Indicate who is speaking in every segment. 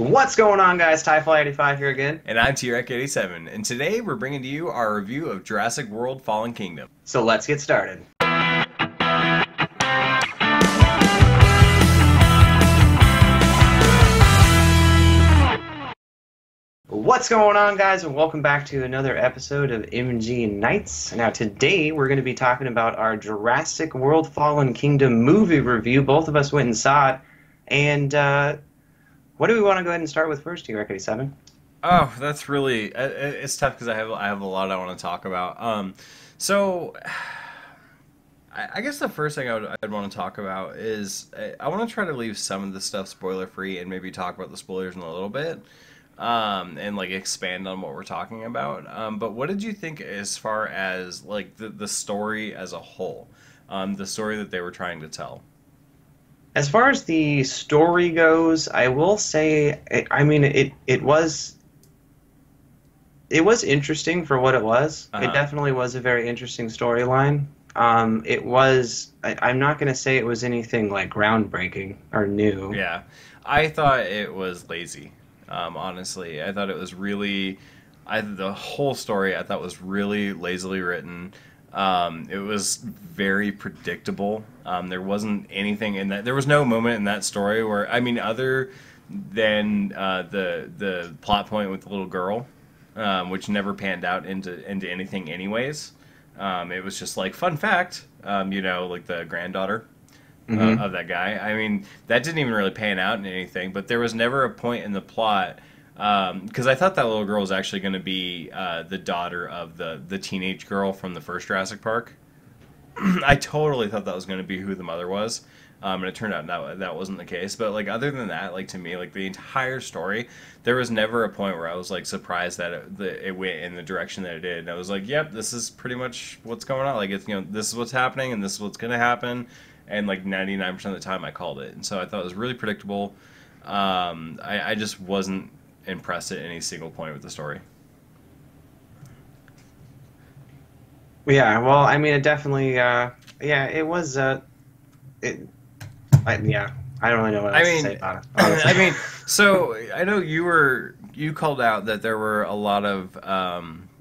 Speaker 1: What's going on, guys? Tyfly85 here again.
Speaker 2: And I'm T-Rec87, and today we're bringing to you our review of Jurassic World Fallen Kingdom.
Speaker 1: So let's get started. What's going on, guys, and welcome back to another episode of MG Nights. Now, today we're going to be talking about our Jurassic World Fallen Kingdom movie review. Both of us went and saw it, and what do we want to go ahead and start with first, T-Rec87?
Speaker 2: Oh, that's really it's tough because I have a lot I want to talk about. So I guess the first thing I'd want to talk about is I want to try to leave some of the stuff spoiler free and maybe talk about the spoilers in a little bit. And like expand on what we're talking about. But what did you think as far as like the story as a whole, the story that they were trying to tell?
Speaker 1: As far as the story goes, I will say, it was interesting for what it was.
Speaker 2: Uh-huh.
Speaker 1: It definitely was a very interesting storyline. I'm not going to say it was anything like groundbreaking or new.
Speaker 2: Yeah, I thought it was lazy. Honestly, I thought it was really, the whole story I thought was really lazily written. It was very predictable. There wasn't anything in that. There was no moment in that story where, other than the plot point with the little girl, which never panned out into anything anyways. It was just like fun fact, like the granddaughter. Of that guy. That didn't even really pan out in anything, but there was never a point in the plot, because I thought that little girl was actually going to be the daughter of the teenage girl from the first Jurassic Park. I totally thought that was going to be who the mother was, and it turned out that wasn't the case. But like other than that, like to me, like the entire story, there was never a point where I was like surprised that it went in the direction that it did. And I was like, yep, this is pretty much what's going on. Like it's this is what's happening, and this is what's going to happen. And like 99% of the time I called it. And so I thought it was really predictable. I just wasn't impressed at any single point with the story.
Speaker 1: Yeah, well, it definitely, it was, I don't really know what else to say about it. Honestly.
Speaker 2: So I know you called out that there were a lot of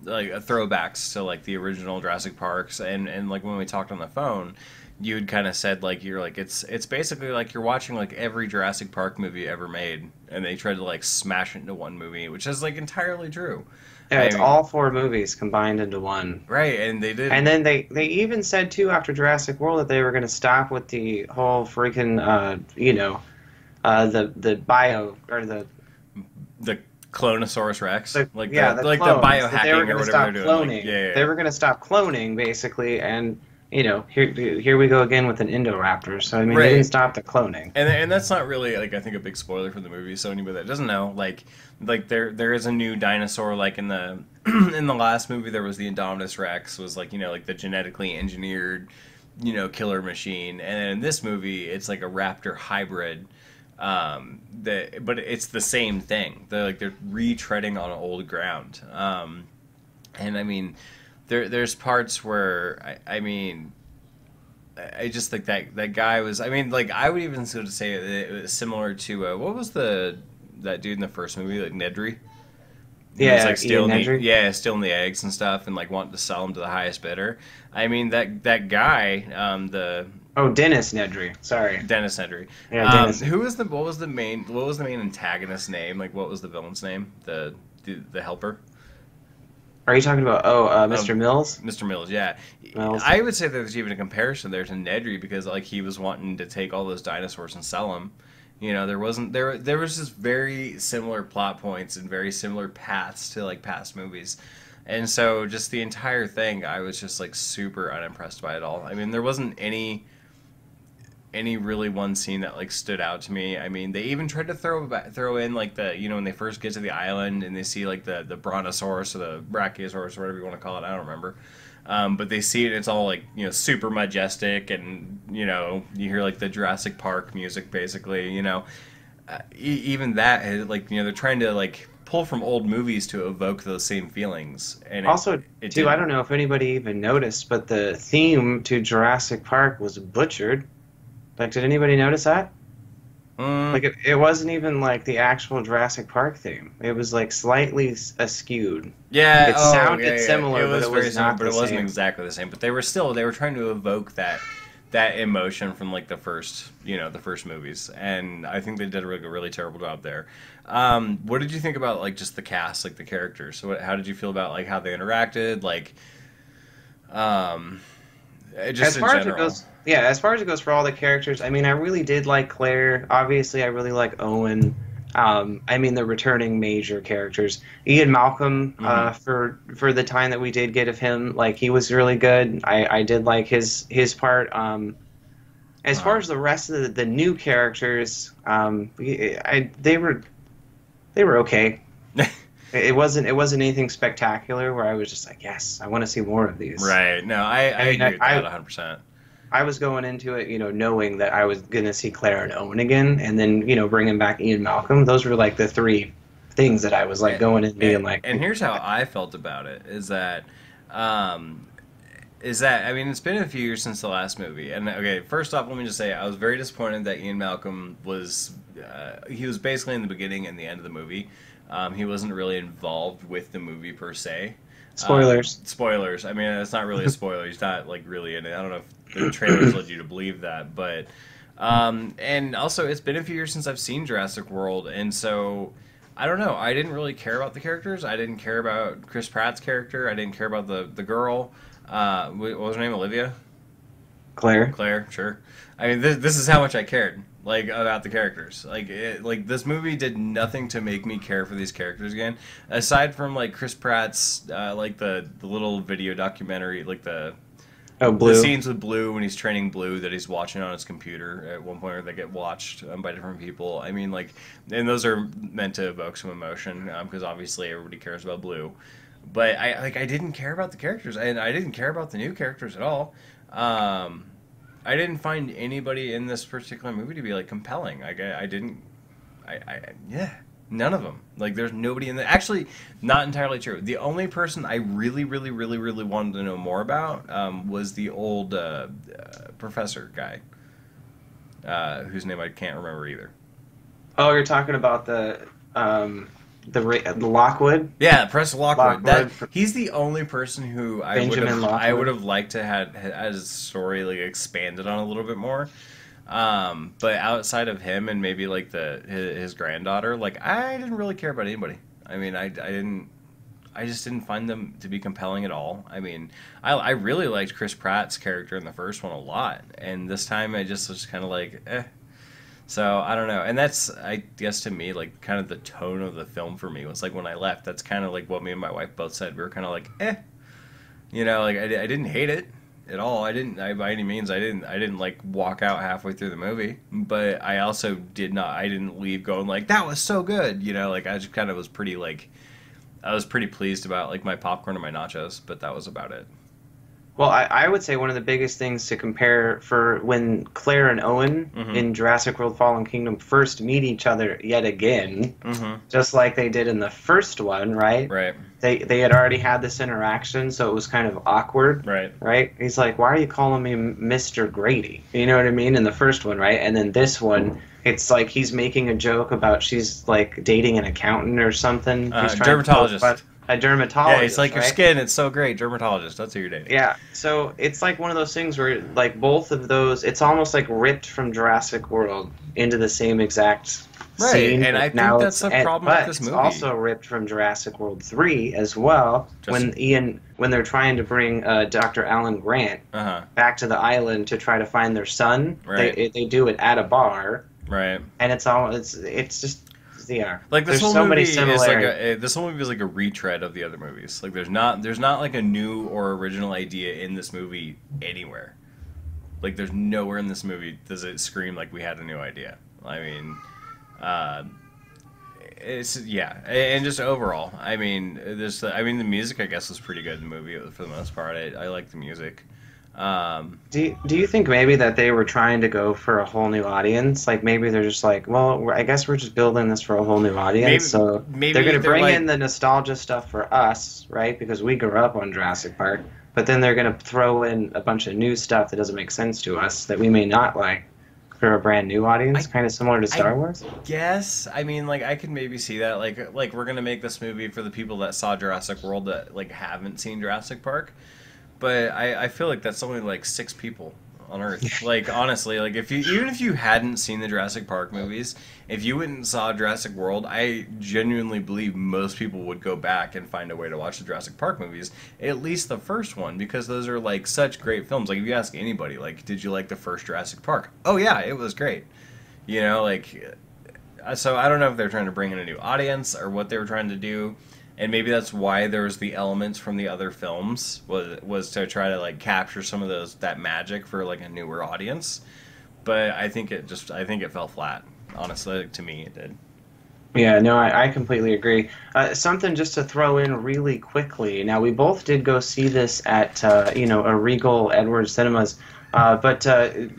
Speaker 2: like throwbacks to like the original Jurassic Parks, and like when we talked on the phone, you had kind of said like you're like it's basically like you're watching like every Jurassic Park movie ever made, and they tried to like smash it into one movie, which is like entirely true.
Speaker 1: Yeah, it's all four movies combined into one.
Speaker 2: Right, and they did.
Speaker 1: And then they even said too after Jurassic World that they were going to stop with the whole freaking the bio or the
Speaker 2: Clonosaurus Rex,
Speaker 1: the
Speaker 2: like
Speaker 1: clones,
Speaker 2: the biohacking
Speaker 1: they were
Speaker 2: or
Speaker 1: going to
Speaker 2: whatever
Speaker 1: stop
Speaker 2: they're doing.
Speaker 1: cloning.
Speaker 2: Like, yeah.
Speaker 1: They were going to stop cloning basically, and here we go again with an Indoraptor. So
Speaker 2: Right.
Speaker 1: they didn't stop the cloning.
Speaker 2: And that's not really like I think a big spoiler for the movie. So anybody that doesn't know, like there is a new dinosaur. Like in the in the last movie, there was the Indominus Rex, was like like the genetically engineered killer machine, and in this movie, it's like a raptor hybrid. But it's the same thing. They're retreading on old ground. And there's parts where I just think that guy was. I would even sort of say it was similar to what was that dude in the first movie, like Nedry? He was, like, stealing the eggs and stuff, and like wanting to sell them to the highest bidder. That guy,
Speaker 1: Dennis Nedry. Sorry,
Speaker 2: Dennis Nedry.
Speaker 1: Yeah, Dennis.
Speaker 2: What was the main antagonist's name? Like what was the villain's name? The helper.
Speaker 1: Are you talking about Mr. Mills?
Speaker 2: Mr. Mills, yeah.
Speaker 1: Mills.
Speaker 2: I would say there's even a comparison there to Nedry because like he was wanting to take all those dinosaurs and sell them. There was just very similar plot points and very similar paths to like past movies. And so just the entire thing I was just like super unimpressed by it all. There wasn't any really one scene that like stood out to me. They even tried to throw in like the when they first get to the island and they see like the brontosaurus or the brachiosaurus or whatever you want to call it. I don't remember. But they see it. It's all like super majestic, and you hear like the Jurassic Park music basically. Even that like they're trying to like pull from old movies to evoke those same feelings. And
Speaker 1: also, I don't know if anybody even noticed, but the theme to Jurassic Park was butchered. Like, did anybody notice that?
Speaker 2: Mm,
Speaker 1: It wasn't even like the actual Jurassic Park theme. It was like slightly askewed.
Speaker 2: yeah.
Speaker 1: It
Speaker 2: Oh, yeah,
Speaker 1: sounded
Speaker 2: yeah. It
Speaker 1: similar, but
Speaker 2: was
Speaker 1: it
Speaker 2: very
Speaker 1: was
Speaker 2: similar,
Speaker 1: not
Speaker 2: but
Speaker 1: the
Speaker 2: it wasn't
Speaker 1: same.
Speaker 2: exactly the same. But they were trying to evoke that emotion from like the first, the first movies, and I think they did a really terrible job there. What did you think about like just the cast, like the characters? So, how did you feel about like how they interacted, like, um, just
Speaker 1: As
Speaker 2: in
Speaker 1: far as it
Speaker 2: general?
Speaker 1: goes, yeah, as far as it goes for all the characters, I mean, I really did like Claire. Obviously, I really like Owen. I mean, the returning major characters, Ian Malcolm.
Speaker 2: Hmm.
Speaker 1: For the time that we did get of him, like he was really good. I did like his part. As far
Speaker 2: Uh-huh.
Speaker 1: as the rest of the new characters, they were okay. It wasn't anything spectacular where I was just like, yes, I want to see more of these.
Speaker 2: Right. No, I
Speaker 1: I mean,
Speaker 2: agree with that 100%.
Speaker 1: I was going into it, knowing that I was going to see Claire and Owen again, and then, bringing back Ian Malcolm. Those were like the three things that I was like
Speaker 2: And,
Speaker 1: going in being like,
Speaker 2: and here's how I felt about it um, is that I mean it's been a few years since the last movie, and okay, first off, let me just say I was very disappointed that Ian Malcolm was he was basically in the beginning and the end of the movie. He wasn't really involved with the movie per se.
Speaker 1: spoilers.
Speaker 2: Spoilers. I mean, it's not really a spoiler. He's not like really in it. I don't know if the trailers led you to believe that, but and also it's been a few years since I've seen Jurassic World, and so I don't know. I didn't really care about the characters. I didn't care about Chris Pratt's character. I didn't care about the girl. What was her name? Olivia?
Speaker 1: Claire.
Speaker 2: Claire? Sure. I mean, this is how much I cared like about the characters. Like this movie did nothing to make me care for these characters again, aside from like Chris Pratt's like the little video documentary, like
Speaker 1: Oh,
Speaker 2: the
Speaker 1: Blue.
Speaker 2: scenes with Blue when he's training Blue that he's watching on his computer at one point, where they get watched by different people. I mean, like, and those are meant to evoke some emotion because obviously everybody cares about Blue. But I didn't care about the characters, and I didn't care about the new characters at all. Um, I didn't find anybody in this particular movie to be like compelling. I didn't. Yeah, none of them. Like, there's nobody in the. Actually, not entirely true. The only person I really wanted to know more about was the old professor guy, whose name I can't remember either.
Speaker 1: Oh, you're talking about the Lockwood.
Speaker 2: Yeah, Professor Lockwood. That
Speaker 1: Lockwood.
Speaker 2: he's the only person who
Speaker 1: Benjamin
Speaker 2: I would
Speaker 1: Lockwood.
Speaker 2: have liked to had his story like expanded on a little bit more. But outside of him and maybe like his granddaughter, like I didn't really care about anybody. I mean, I didn't. I just didn't find them to be compelling at all. I mean, I really liked Chris Pratt's character in the first one a lot, and this time I just was kind of like, eh. So I don't know, and that's I guess to me like kind of the tone of the film for me was like when I left. That's kind of like what me and my wife both said. We were kind of like, eh, like I didn't hate it at all. By any means I didn't like walk out halfway through the movie, but I also did not. I didn't leave going like that was so good. Like I just kind of was pretty like I was pretty pleased about like my popcorn and my nachos, but that was about it.
Speaker 1: Well, I would say one of the biggest things to compare for when Claire and Owen
Speaker 2: Mm-hmm.
Speaker 1: in Jurassic World Fallen Kingdom first meet each other yet again,
Speaker 2: Mm-hmm.
Speaker 1: just like they did in the first one, right?
Speaker 2: Right.
Speaker 1: They had already had this interaction, so it was kind of awkward,
Speaker 2: Right.
Speaker 1: right? He's like, "Why are you calling me Mr. Grady?" You know what I mean? In the first one, right? And then this one, it's like he's making a joke about she's like dating an accountant or something. He's trying to
Speaker 2: Dermatologist.
Speaker 1: a dermatologist.
Speaker 2: Yeah, it's like your
Speaker 1: right?
Speaker 2: skin. It's so great. Dermatologist. That's who you're dating.
Speaker 1: Yeah, so it's like one of those things where, like, both of those, it's almost like ripped from Jurassic World into the same exact
Speaker 2: Right,
Speaker 1: scene.
Speaker 2: and
Speaker 1: but
Speaker 2: I think
Speaker 1: now
Speaker 2: that's the problem with
Speaker 1: but
Speaker 2: this
Speaker 1: it's
Speaker 2: movie.
Speaker 1: also ripped from Jurassic World 3 as well.
Speaker 2: Just-
Speaker 1: When they're trying to bring Dr. Alan Grant
Speaker 2: Uh-huh.
Speaker 1: back to the island to try to find their son,
Speaker 2: Right.
Speaker 1: they do it at a bar,
Speaker 2: Right.
Speaker 1: and it's just yeah.
Speaker 2: Like this
Speaker 1: There's
Speaker 2: whole
Speaker 1: so
Speaker 2: movie
Speaker 1: many
Speaker 2: is like
Speaker 1: similarities.
Speaker 2: this whole movie is like a retread of the other movies. Like there's not like a new or original idea in this movie anywhere. Like there's nowhere in this movie does it scream like we had a new idea. I mean, uh, it's yeah, and just overall, I mean, the music I guess was pretty good in the movie for the most part. I like the music.
Speaker 1: Do you think maybe that they were trying to go for a whole new audience? Like maybe they're just like, well, I guess we're just building this for a whole new audience. So
Speaker 2: maybe
Speaker 1: they're going to
Speaker 2: they're
Speaker 1: bring
Speaker 2: like-
Speaker 1: in the nostalgia stuff for us, right? Because we grew up on Jurassic Park. But then they're going to throw in a bunch of new stuff that doesn't make sense to us that we may not like. for a brand new audience,
Speaker 2: I
Speaker 1: kind of similar to
Speaker 2: I
Speaker 1: Star Wars.
Speaker 2: guess. I mean, like I can maybe see that. Like we're gonna make this movie for the people that saw Jurassic World that like haven't seen Jurassic Park. But I feel like that's only like six people on Earth. Like honestly, like if you even if you hadn't seen the Jurassic Park movies, if you went and saw Jurassic World, I genuinely believe most people would go back and find a way to watch the Jurassic Park movies, at least the first one, because those are like such great films. Like if you ask anybody, like, did you like the first Jurassic Park? Oh yeah, it was great. You know, like so I don't know if they're trying to bring in a new audience or what they were trying to do, and maybe that's why there was the elements from the other films was to try to like capture some of those that magic for like a newer audience. But I think it fell flat. Honestly, to me, it did.
Speaker 1: Yeah, no, I completely agree. Something just to throw in really quickly. Now, we both did go see this at, a Regal Edwards Cinemas. But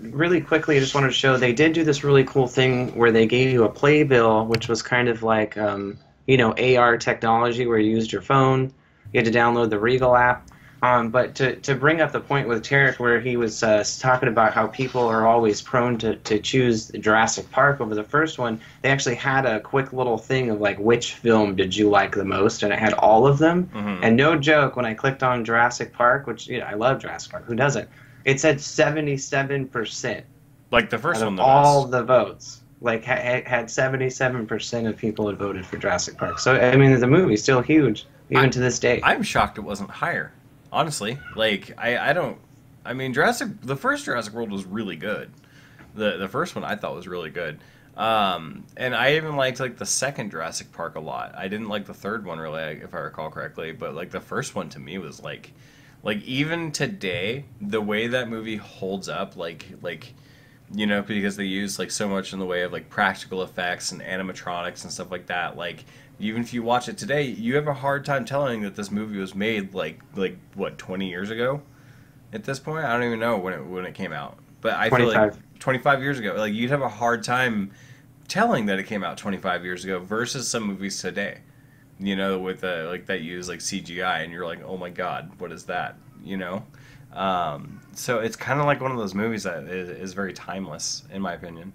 Speaker 1: really quickly, I just wanted to show they did do this really cool thing where they gave you a playbill, which was kind of like, AR technology where you used your phone. You had to download the Regal app. But to bring up the point with Tarek where he was talking about how people are always prone to choose Jurassic Park over the first one, they actually had a quick little thing of like, which film did you like the most? And it had all of them.
Speaker 2: Mm-hmm.
Speaker 1: And no joke, when I clicked on Jurassic Park, which, I love Jurassic Park, who doesn't? It said 77%.
Speaker 2: Like the first
Speaker 1: out
Speaker 2: one,
Speaker 1: of
Speaker 2: the
Speaker 1: all
Speaker 2: best.
Speaker 1: the votes. Like, had 77% of people had voted for Jurassic Park. So, I mean, the movie's still huge, even to this day.
Speaker 2: I'm shocked it wasn't higher. Honestly, like I don't. I mean, the first Jurassic World was really good. The first one I thought was really good. And I even liked like the second Jurassic Park a lot. I didn't like the third one really, if I recall correctly. But like the first one to me was like even today, the way that movie holds up, because they use like so much in the way of like practical effects and animatronics and stuff like that. Like even if you watch it today, you have a hard time telling that this movie was made like what 20 years ago. At this point, I don't even know when it came out. But I feel
Speaker 1: 25.
Speaker 2: like 25 years ago, like you'd have a hard time telling that it came out 25 years ago versus some movies today. With like that use like CGI, and you're like, oh my god, what is that? So it's kind of like one of those movies that is very timeless, in my opinion.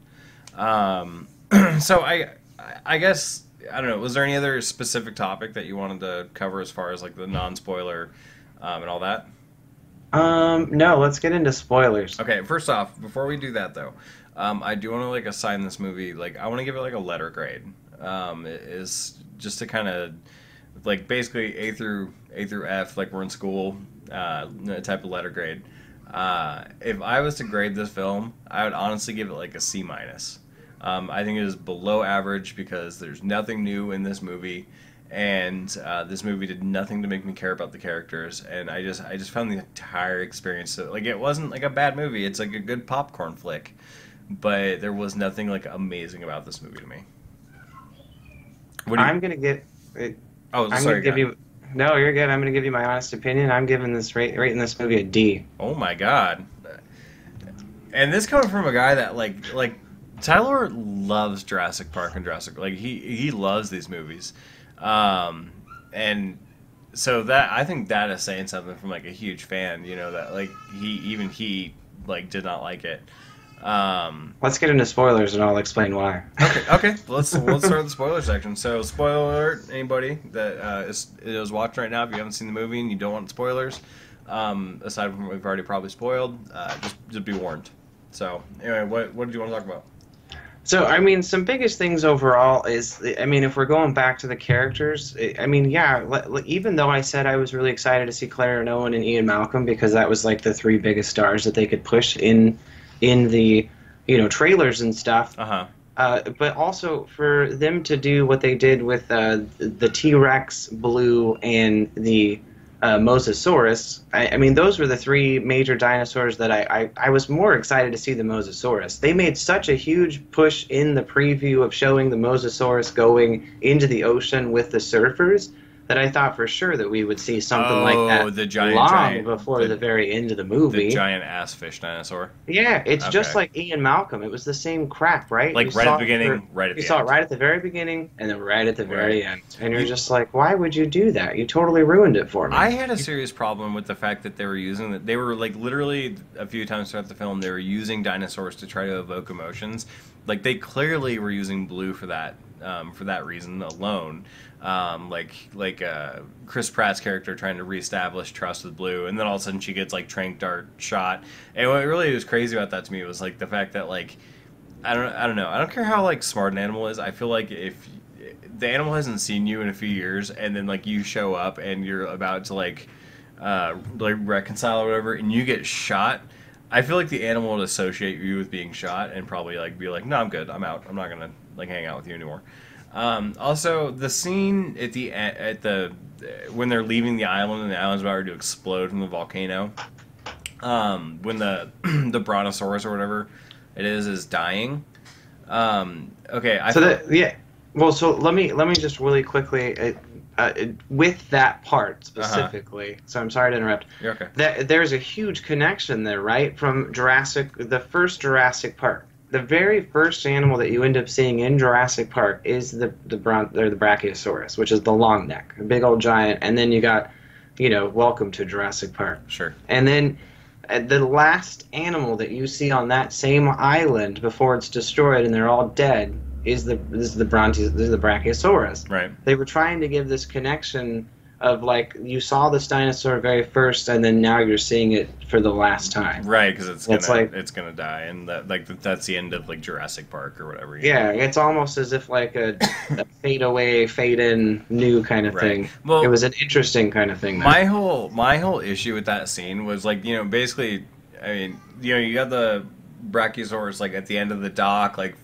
Speaker 2: So I guess I don't know. Was there any other specific topic that you wanted to cover as far as like the non-spoiler and all that?
Speaker 1: No, let's get into spoilers.
Speaker 2: Okay, first off, before we do that though, I do want to like assign this movie like I want to give it like a letter grade. It is just to kind of like basically A through F, like we're in school, type of letter grade. If I was to grade this film, I would honestly give it like a C minus. I think it is below average because there's nothing new in this movie, and this movie did nothing to make me care about the characters, and I just found the entire experience like it wasn't like a bad movie. It's like a good popcorn flick, but there was nothing like amazing about this movie to me. What do you?
Speaker 1: I'm gonna get.
Speaker 2: Oh,
Speaker 1: I'm
Speaker 2: sorry.
Speaker 1: gonna give you. No, you're good. I'm gonna give you my honest opinion. I'm giving this rating this movie a D.
Speaker 2: Oh my god! And this coming from a guy that like Tyler loves Jurassic Park and Jurassic like he loves these movies, and so that I think that is saying something from like a huge fan. That like he like did not like it.
Speaker 1: Let's get into spoilers and I'll explain why.
Speaker 2: Okay. Let's start with the spoiler section. So, spoiler alert, anybody that is watching right now, if you haven't seen the movie and you don't want spoilers, aside from what we've already probably spoiled, just be warned. So, anyway, what did you want to talk about?
Speaker 1: So, I mean, some biggest things overall is, I mean, if we're going back to the characters, I mean, yeah, even though I said I was really excited to see Claire and Owen and Ian Malcolm because that was like the three biggest stars that they could push in the trailers and stuff. But also for them to do what they did with the T-Rex, Blue, and the Mosasaurus. I mean, those were the three major dinosaurs that I was more excited to see the Mosasaurus. They made such a huge push in the preview of showing the Mosasaurus going into the ocean with the surfers that I thought for sure that we would see something like
Speaker 2: Oh,
Speaker 1: that
Speaker 2: the
Speaker 1: long before the
Speaker 2: the
Speaker 1: very end of the
Speaker 2: the
Speaker 1: movie.
Speaker 2: giant ass fish dinosaur.
Speaker 1: Yeah, it's just
Speaker 2: Okay,
Speaker 1: like Ian Malcolm. It was the same crap, right?
Speaker 2: like right at the beginning, right at
Speaker 1: You
Speaker 2: the
Speaker 1: saw it
Speaker 2: end.
Speaker 1: right at the very beginning and then right at the
Speaker 2: Right.
Speaker 1: very end. And you're
Speaker 2: You,
Speaker 1: just like, why would you do that? You totally ruined it for me.
Speaker 2: I had a serious problem with the fact that they were using that. They were like literally a few times throughout the film, they were using dinosaurs to try to evoke emotions. Like they clearly were using blue for that reason alone. Chris Pratt's character trying to reestablish trust with Blue, and then all of a sudden she gets like trank dart shot. And what really was crazy about that to me was like the fact that like I don't know. I don't care how like smart an animal is. I feel like if the animal hasn't seen you in a few years, and then like you show up and you're about to like reconcile or whatever, and you get shot, I feel like the animal would associate you with being shot and probably like be like, no, I'm good, I'm out, I'm not gonna like hang out with you anymore. Also, the scene at the when they're leaving the island and the island's about to explode from the volcano, when the the brontosaurus or whatever it is dying. Okay, I
Speaker 1: So
Speaker 2: felt.
Speaker 1: that yeah, well, so let me just really quickly with that part
Speaker 2: Uh huh.
Speaker 1: specifically. So I'm sorry to interrupt.
Speaker 2: You're okay.
Speaker 1: That there's a huge connection there, right? From the first Jurassic Park. The very first animal that you end up seeing in Jurassic Park is the Brachiosaurus, which is the long neck, a big old giant, and then you got, welcome to Jurassic Park.
Speaker 2: Sure.
Speaker 1: And then the last animal that you see on that same island before it's destroyed and they're all dead is the Brachiosaurus.
Speaker 2: Right.
Speaker 1: They were trying to give this connection of like you saw this dinosaur very first and then now you're seeing it for the last time.
Speaker 2: Right, because
Speaker 1: It's like
Speaker 2: it's gonna die, and that's the end of like Jurassic Park or whatever.
Speaker 1: yeah, it's almost as if like a fade away, fade in, new kind of
Speaker 2: Right.
Speaker 1: thing. It
Speaker 2: Well,
Speaker 1: was an interesting kind of thing. There.
Speaker 2: my whole issue with that scene was like basically, I mean you got the Brachiosaurus like at the end of the dock like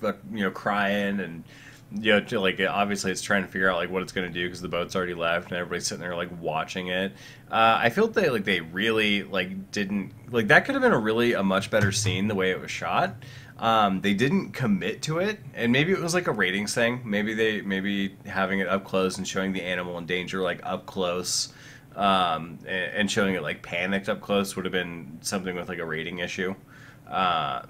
Speaker 2: crying and. Obviously it's trying to figure out like what it's going to do because the boat's already left and everybody's sitting there like watching it. I feel they really like didn't like that could have been a much better scene the way it was shot. They didn't commit to it, and maybe it was like a ratings thing. Maybe having it up close and showing the animal in danger like up close, and showing it like panicked up close would have been something with like a rating issue. But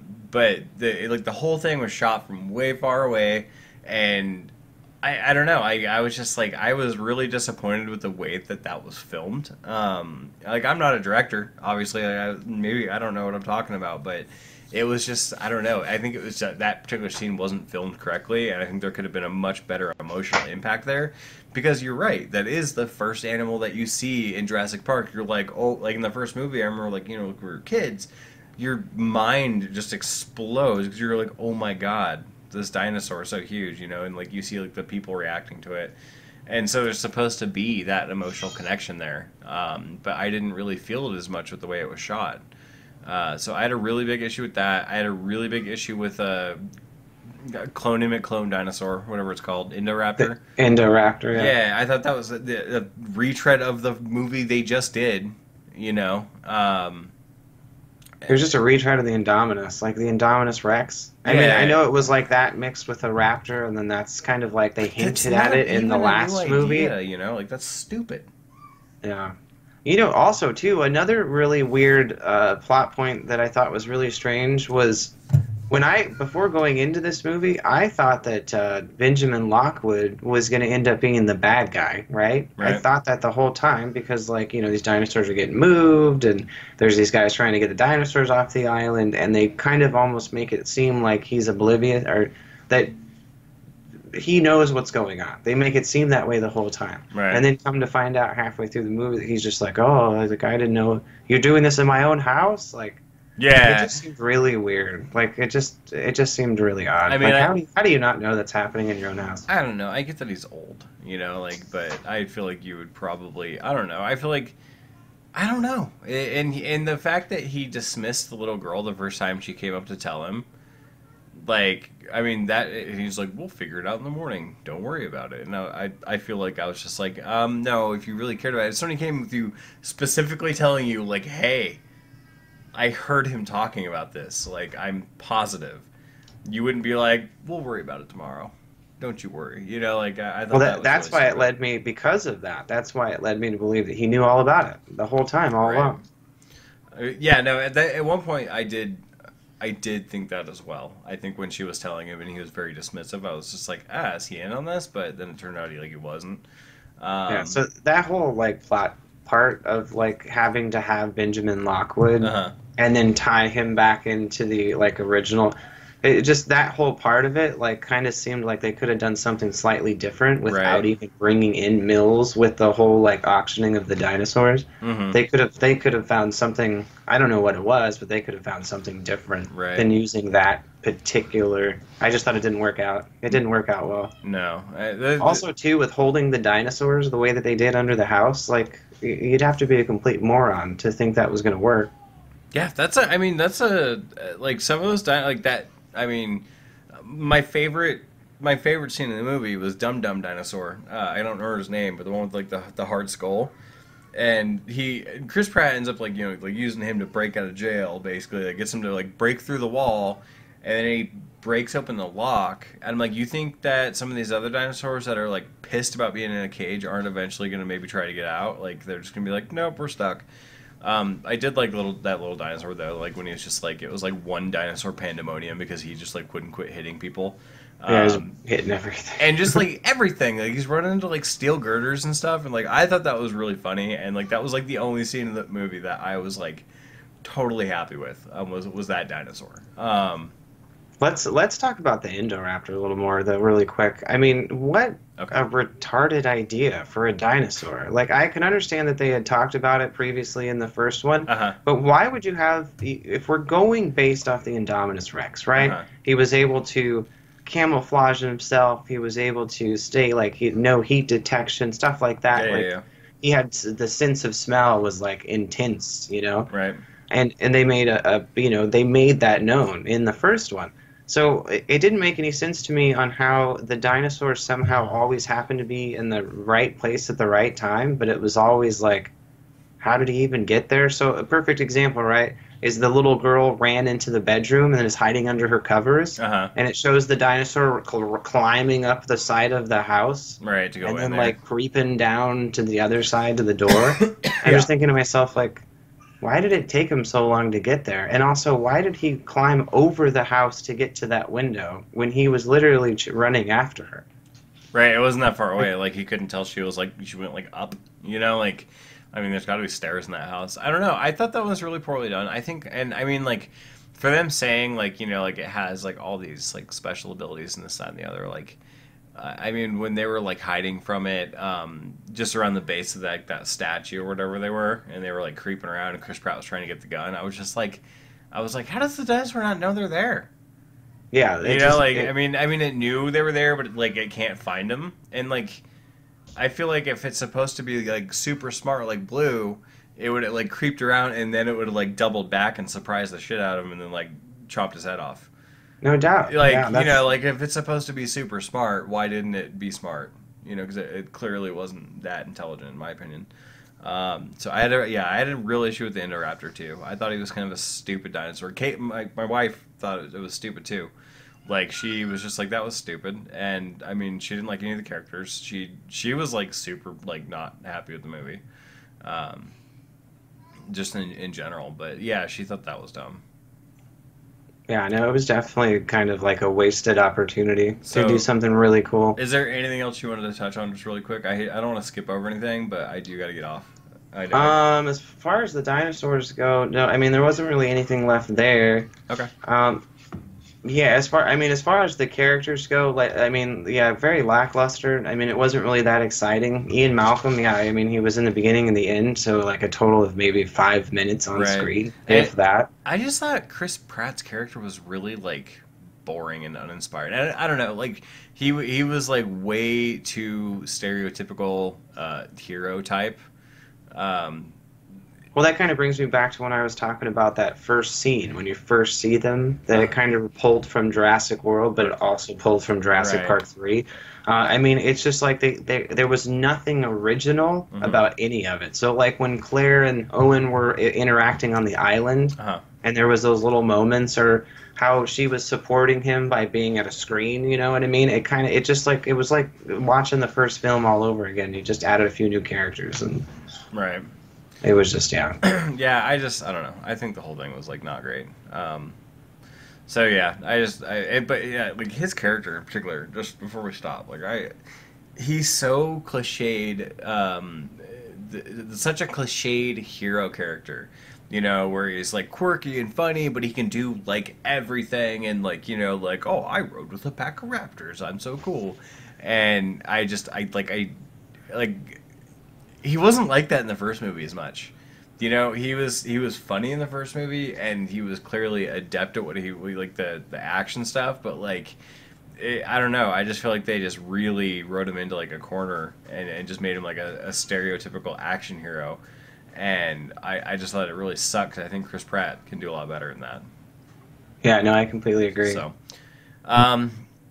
Speaker 2: the whole thing was shot from way far away. And I don't know. I was just like I was really disappointed with the way that was filmed. Like I'm not a director, obviously. Maybe I don't know what I'm talking about, but it was just I don't know. I think it was that particular scene wasn't filmed correctly, and I think there could have been a much better emotional impact there. Because you're right, that is the first animal that you see in Jurassic Park. You're like, oh, like in the first movie, I remember like when we were kids, your mind just explodes because you're like, oh my god, this dinosaur is so huge, and like you see like the people reacting to it, and so there's supposed to be that emotional connection there. But I didn't really feel it as much with the way it was shot. So I had a really big issue with that. I had a really big issue with clone dinosaur, whatever it's called, Indoraptor.
Speaker 1: The Indoraptor, yeah.
Speaker 2: Yeah, I thought that was a retread of the movie they just did. You know,
Speaker 1: It was just a retread of the Indominus, like the Indominus Rex. I mean, I know it was like that mixed with a raptor, and then that's kind of like they hinted at it in the last movie.
Speaker 2: Like that's stupid.
Speaker 1: Yeah. Also, too, another really weird plot point that I thought was really strange was before going into this movie, I thought that Benjamin Lockwood was going to end up being the bad guy, right? I thought that the whole time because, these dinosaurs are getting moved and there's these guys trying to get the dinosaurs off the island, and they kind of almost make it seem like he's oblivious or that he knows what's going on. They make it seem that way the whole time.
Speaker 2: Right.
Speaker 1: And then come to find out halfway through the movie that he's just like, oh, the guy didn't know you're doing this in my own house?
Speaker 2: Yeah,
Speaker 1: it just seemed really weird. It just seemed really odd.
Speaker 2: I mean,
Speaker 1: how do you not know that's happening in your own house?
Speaker 2: I don't know. I get that he's old, but I feel like you would probably. I don't know. I feel like I don't know. And the fact that he dismissed the little girl the first time she came up to tell him, he's like, we'll figure it out in the morning. Don't worry about it. And I feel like I was just like, no. If you really cared about it, if somebody came with you specifically telling you, like, hey, I heard him talking about this. I'm positive. You wouldn't be like, we'll worry about it tomorrow. don't you worry. You know, like I
Speaker 1: Well,
Speaker 2: thought that was
Speaker 1: that's
Speaker 2: really
Speaker 1: why it
Speaker 2: stupid.
Speaker 1: led me because of that. That's why it led me to believe that he knew all about it the whole time, all
Speaker 2: Right.
Speaker 1: along.
Speaker 2: Yeah. No. At one point, I did think that as well. I think when she was telling him and he was very dismissive, I was just like, is he in on this? But then it turned out he wasn't.
Speaker 1: Yeah.
Speaker 2: Um,
Speaker 1: So that whole like plot part of like having to have Benjamin Lockwood
Speaker 2: uh-huh.
Speaker 1: and then tie him back into the like original. It just that whole part of it like kind of seemed like they could have done something slightly different without
Speaker 2: Right.
Speaker 1: even bringing in Mills with the whole like auctioning of the dinosaurs.
Speaker 2: Mm-hmm.
Speaker 1: They could have found something. I don't know what it was, but they could have found something different
Speaker 2: Right.
Speaker 1: than using that particular. I just thought it didn't work out. It didn't work out well.
Speaker 2: No.
Speaker 1: Also, too, with holding the dinosaurs the way that they did under the house, like you'd have to be a complete moron to think that was going to work.
Speaker 2: Yeah, I mean, that's like some of those like that. I mean, my favorite, my favorite scene in the movie was Dum Dum Dinosaur. I don't remember his name, but the one with like the hard skull. And Chris Pratt ends up like like using him to break out of jail. Basically, like gets him to like break through the wall, and then he breaks open the lock. And I'm like, you think that some of these other dinosaurs that are like pissed about being in a cage aren't eventually going to maybe try to get out? Like they're just going to be like, nope, we're stuck. I did like that little dinosaur though, like when he was just like it was like one dinosaur pandemonium because he just like wouldn't quit hitting people.
Speaker 1: Yeah, he's
Speaker 2: Um,
Speaker 1: hitting everything.
Speaker 2: and just like everything, like he's running into like steel girders and stuff, and like I thought that was really funny, and like that was like the only scene in the movie that I was like totally happy with. Was that dinosaur?
Speaker 1: Let's talk about the Indoraptor a little more, though, really quick. I mean, what
Speaker 2: Okay.
Speaker 1: a retarded idea for a dinosaur. Like, I can understand that they had talked about it previously in the first one,
Speaker 2: Uh-huh.
Speaker 1: but why would you have if we're going based off the Indominus Rex, right?
Speaker 2: Uh-huh.
Speaker 1: He was able to camouflage himself. He was able to stay like no heat detection, stuff like that.
Speaker 2: Yeah, yeah,
Speaker 1: Like
Speaker 2: yeah.
Speaker 1: he had the sense of smell was like intense, you know.
Speaker 2: Right.
Speaker 1: And they made they made that known in the first one. So it didn't make any sense to me on how the dinosaurs somehow always happened to be in the right place at the right time, but it was always like, how did he even get there? So a perfect example, right, is the little girl ran into the bedroom and is hiding under her covers,
Speaker 2: Uh-huh.
Speaker 1: and it shows the dinosaur climbing up the side of the house
Speaker 2: Right, to go
Speaker 1: and
Speaker 2: in
Speaker 1: then
Speaker 2: there.
Speaker 1: like creeping down to the other side of the door. I'm
Speaker 2: Yeah.
Speaker 1: just thinking to myself, like, why did it take him so long to get there? And also, why did he climb over the house to get to that window when he was literally running after her?
Speaker 2: Right, it wasn't that far away. Like he couldn't tell she went like up. You know, like I mean, there's got to be stairs in that house. I don't know. I thought that was really poorly done. I think, and I mean, like for them saying like like it has like all these like special abilities and this that and the other. Like, I mean, when they were like hiding from it, just around the base of that statue or whatever they were, and they were like creeping around, and Chris Pratt was trying to get the gun. I was like, how does the dinosaur not know they're there?
Speaker 1: Yeah,
Speaker 2: You know, like I mean, it knew they were there, but like it can't find them. And like, I feel like if it's supposed to be like super smart, like Blue, it would have like creeped around and then it would have like doubled back and surprised the shit out of him and then like chopped his head off.
Speaker 1: no doubt.
Speaker 2: Like
Speaker 1: Yeah,
Speaker 2: like if it's supposed to be super smart, why didn't it be smart? You know, because it clearly wasn't that intelligent in my opinion. So I had a real issue with the Indoraptor too. I thought he was kind of a stupid dinosaur. Kate, my wife thought it was stupid too. Like she was just like that was stupid, and I mean she didn't like any of the characters. She was like super like not happy with the movie, um, just in general. But yeah, she thought that was dumb.
Speaker 1: yeah, no, it was definitely kind of like a wasted opportunity
Speaker 2: So-
Speaker 1: to do something really cool.
Speaker 2: Is there anything else you wanted to touch on just really quick? I don't want to skip over anything, but I do got to get off.
Speaker 1: As far as the dinosaurs go, no, I mean there wasn't really anything left there.
Speaker 2: Okay.
Speaker 1: Yeah, as far as the characters go, like I mean, yeah, very lackluster. I mean, it wasn't really that exciting. Ian Malcolm, yeah, I mean, he was in the beginning and the end, so like a total of maybe 5 minutes on
Speaker 2: Right.
Speaker 1: screen, if that.
Speaker 2: I just thought Chris Pratt's character was really like boring and uninspired. I don't know, like he was like way too stereotypical hero type.
Speaker 1: Well, that kind of brings me back to when I was talking about that first scene when you first see them. That it kind of pulled from Jurassic World, but it also pulled from Jurassic
Speaker 2: Right.
Speaker 1: Park 3. I mean, it's just like there was nothing original
Speaker 2: Mhm.
Speaker 1: about any of it. So, like when Claire and Owen were interacting on the island,
Speaker 2: Uh-huh.
Speaker 1: and there was those little moments, or how she was supporting him by being at a screen, you know what I mean? It just like, it was like watching the first film all over again. You just added a few new characters, and
Speaker 2: Right.
Speaker 1: it was just, yeah.
Speaker 2: Yeah, I don't know. I think the whole thing was like not great. So yeah, but yeah, like his character in particular. Just before we stop, he's so cliched. Such a cliched hero character, you know, where he's like quirky and funny, but he can do like everything, and like, you know, like, oh, I rode with a pack of raptors, I'm so cool. And like he wasn't like that in the first movie as much. You know, he was funny in the first movie, and he was clearly adept at what he like the action stuff. But like, I don't know. I just feel like they just really wrote him into like a corner, and just made him like a stereotypical action hero. And I just thought it really sucked. I think Chris Pratt can do a lot better than that.
Speaker 1: Yeah, no, I completely agree.
Speaker 2: So, um,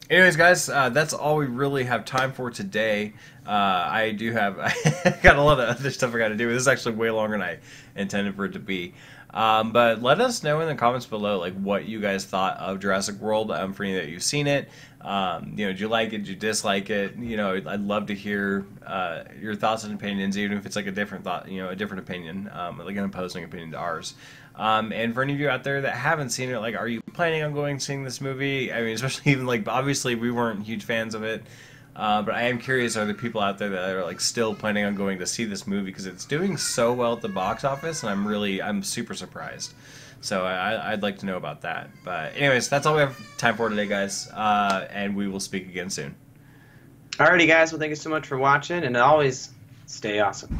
Speaker 2: anyways, guys, that's all we really have time for today. I do have I got a lot of other stuff I got to do. This is actually way longer than I intended for it to be. But let us know in the comments below, like, what you guys thought of Jurassic World. For any that you've seen it, you know, did you like it? Did you dislike it? You know, I'd love to hear your thoughts and opinions, even if it's like a different thought, you know, a different opinion, like an opposing opinion to ours. And for any of you out there that haven't seen it, like, are you planning on going and seeing this movie? I mean, especially even like, obviously we weren't huge fans of it. But I am curious, are there people out there that are like still planning on going to see this movie, because it's doing so well at the box office, and I'm super surprised. So I'd like to know about that. But anyways, that's all we have time for today, guys. And we will speak again soon.
Speaker 1: Alrighty, guys. Well, thank you so much for watching, and always stay awesome.